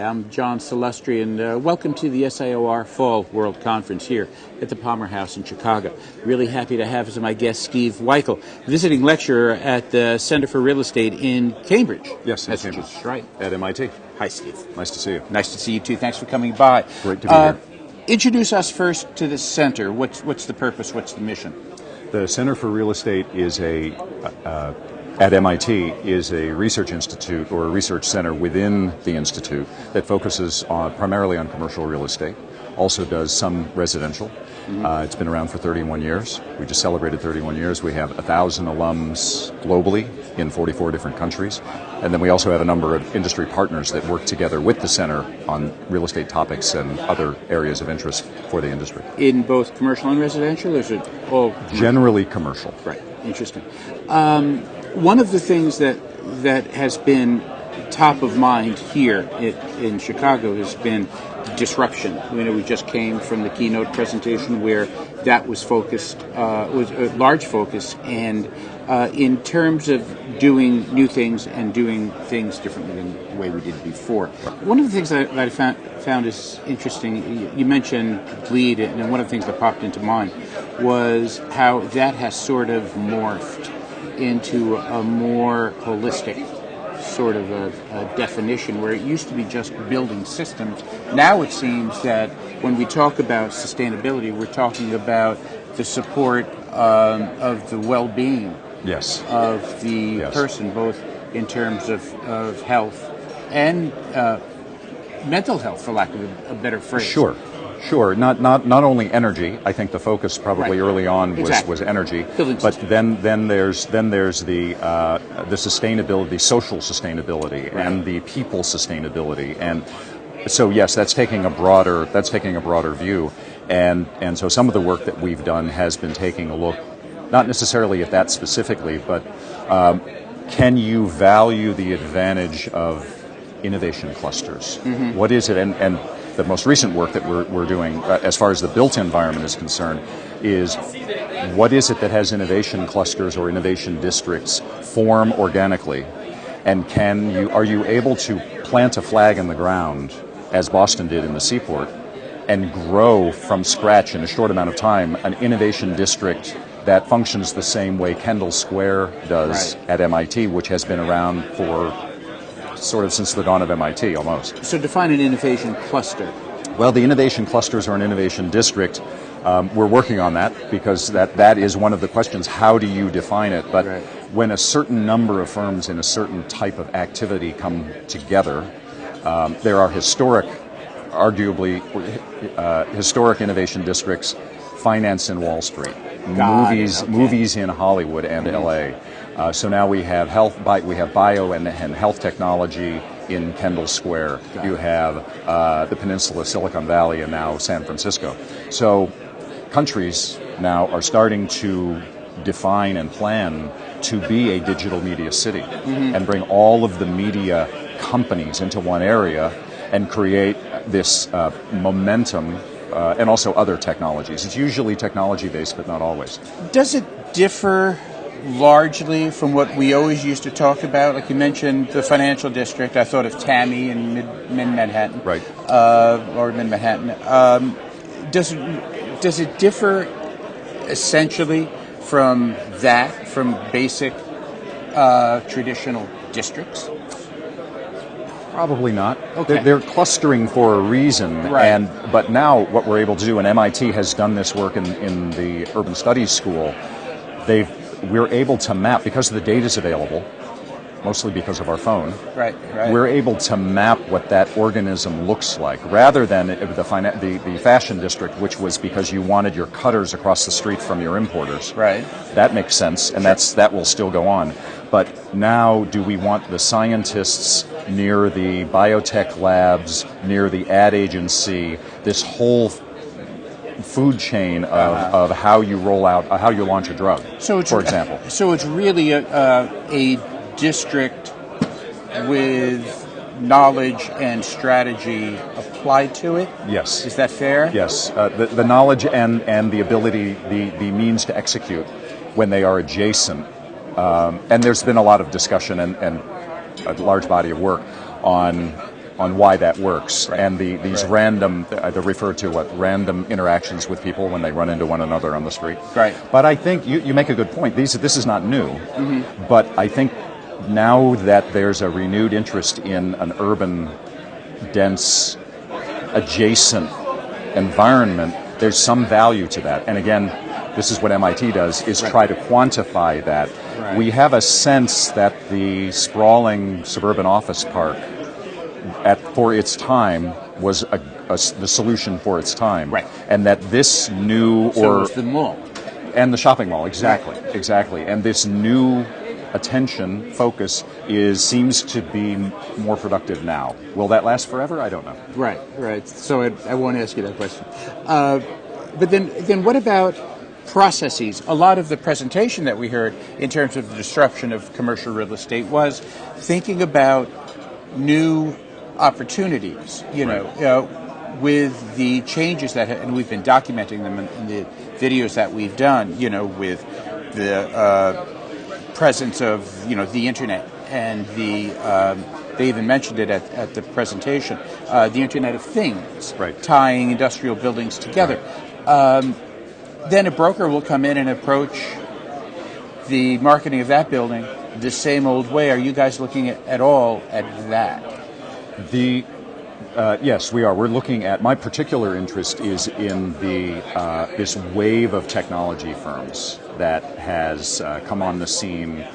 I'm John Silvestri, and welcome to the SIOR Fall World Conference here at the Palmer House in Chicago. Really happy to have as my guest Steve Weikal, visiting lecturer at the Center for Real Estate in Cambridge. Yes, in Cambridge. Right. At MIT. Hi, Steve. Nice to see you. Nice to see you, too. Thanks for coming by. Great to be here. Introduce us first to the center. What's the purpose? What's the mission? The Center for Real Estate is at MIT is a research institute or a research center within the institute that focuses primarily on commercial real estate, also does some residential. It's been around for 31 years. We just celebrated 31 years. We have 1,000 alums globally in 44 different countries. And then we also have a number of industry partners that work together with the center on real estate topics and other areas of interest for the industry. In both commercial and residential, or is it all commercial? Generally commercial. Right. Interesting. One of the things that has been top of mind here in Chicago has been disruption. We just came from the keynote presentation where that was focused, was a large focus, and in terms of doing new things and doing things differently than the way we did before. One of the things that I found is interesting, you mentioned LEED, and one of the things that popped into mind was how that has sort of morphed into a more holistic sort of a definition, where it used to be just building systems. Now it seems that when we talk about sustainability, we're talking about the support of the well-being of the person, both in terms of health and mental health, for lack of a better phrase. Sure. Not only energy. I think the focus probably early on was energy, but then there's the sustainability, social sustainability, and the people sustainability, and so yes, that's taking a broader view, and so some of the work that we've done has been taking a look, not necessarily at that specifically, but can you value the advantage of innovation clusters? What is it? And the most recent work that we're doing, as far as the built environment is concerned, is what is it that has innovation clusters or innovation districts form organically, and are you able to plant a flag in the ground, as Boston did in the Seaport, and grow from scratch in a short amount of time an innovation district that functions the same way Kendall Square does at MIT, which has been around for sort of since the dawn of MIT, almost. So define an innovation cluster. Well, the innovation clusters or an innovation district, we're working on that, because that is one of the questions. How do you define it? But when a certain number of firms in a certain type of activity come together, there are arguably historic innovation districts, finance in Wall Street, movies in Hollywood and LA. So now we have bio and health technology in Kendall Square. You have the peninsula, Silicon Valley, and now San Francisco. So countries now are starting to define and plan to be a digital media city and bring all of the media companies into one area and create this momentum, and also other technologies. It's usually technology-based, but not always. Does it differ largely from what we always used to talk about? Like you mentioned the financial district, I thought of TAMI in mid-Manhattan. Right. Or mid-Manhattan. Does it differ essentially from basic traditional districts? Probably not. Okay. They're clustering for a reason, but now what we're able to do, and MIT has done this work in the Urban Studies School, we're able to map, because the data is available, mostly because of our phone. Right. We're able to map what that organism looks like, rather than the fashion district, which was because you wanted your cutters across the street from your importers. Right. That makes sense, and that will still go on. But now, do we want the scientists near the biotech labs, near the ad agency, this whole food chain of how you roll out, how you launch a drug, for example? So it's really a district with knowledge and strategy applied to it? Yes. Is that fair? Yes. The knowledge and the ability, the means to execute when they are adjacent. And there's been a lot of discussion and a large body of work on on why that works, and these Right. random, they're referred to random interactions with people when they run into one another on the street. Right. But I think you make a good point. This is not new, but I think now that there's a renewed interest in an urban, dense, adjacent environment, there's some value to that. And again, this is what MIT does, is Right. try to quantify that. Right. We have a sense that the sprawling suburban office park for its time was the solution for its time. Right. And that this new So it's the mall. and the shopping mall, exactly. And this new attention focus seems to be more productive now. Will that last forever? I don't know. Right. So I won't ask you that question. But then what about processes? A lot of the presentation that we heard in terms of the disruption of commercial real estate was thinking about new opportunities, with the changes and we've been documenting them in the videos that we've done, with the presence of, the internet and they even mentioned it at the presentation, the Internet of Things, right. tying industrial buildings together. Right. Then a broker will come in and approach the marketing of that building the same old way. Are you guys looking at all at that? Yes, we are. We're looking at, my particular interest is in this wave of technology firms that has come on the scene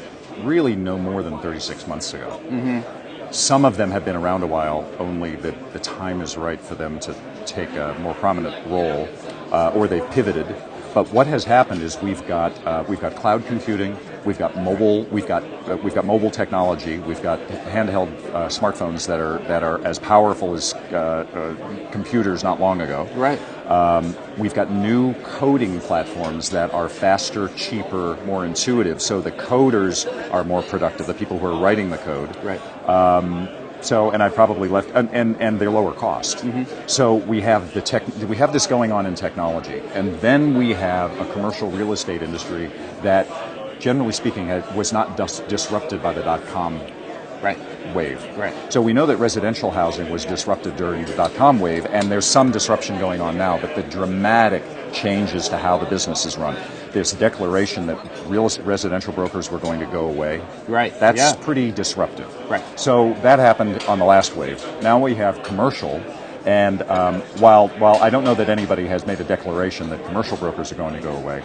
really no more than 36 months ago. Mm-hmm. Some of them have been around a while, only that the time is right for them to take a more prominent role, or they've pivoted. But what has happened is we've got cloud computing, we've got mobile technology, we've got handheld smartphones that are as powerful as computers not long ago. Right. We've got new coding platforms that are faster, cheaper, more intuitive. So the coders are more productive, the people who are writing the code. Right. And I probably left, and they're lower cost. Mm-hmm. So we have we have this going on in technology, and then we have a commercial real estate industry that, generally speaking, was not disrupted by the .com wave. Right. So we know that residential housing was disrupted during the .com wave, and there's some disruption going on now, but the dramatic changes to how the business is run. This declaration that residential brokers were going to go away. Right. That's pretty disruptive. Right. So that happened on the last wave. Now we have commercial, and while I don't know that anybody has made a declaration that commercial brokers are going to go away,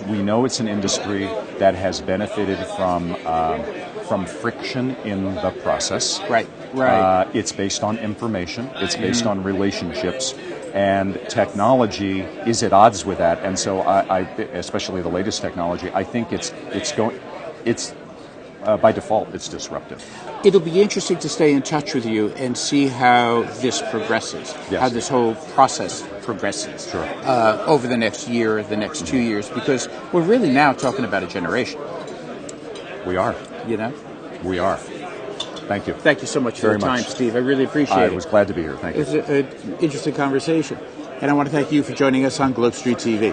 we know it's an industry that has benefited from friction in the process. Right. It's based on information. It's based on relationships. And technology is at odds with that. And so I especially the latest technology, I think it's by default, it's disruptive. It'll be interesting to stay in touch with you and see how this progresses, yes. how this whole process progresses. Sure. Over the next year, the next 2 years, because we're really now talking about a generation. We are. We are. Thank you. Thank you so much for your time, Steve. I really appreciate it. I was glad to be here. Thank you. It was an interesting conversation. And I want to thank you for joining us on Globe Street TV.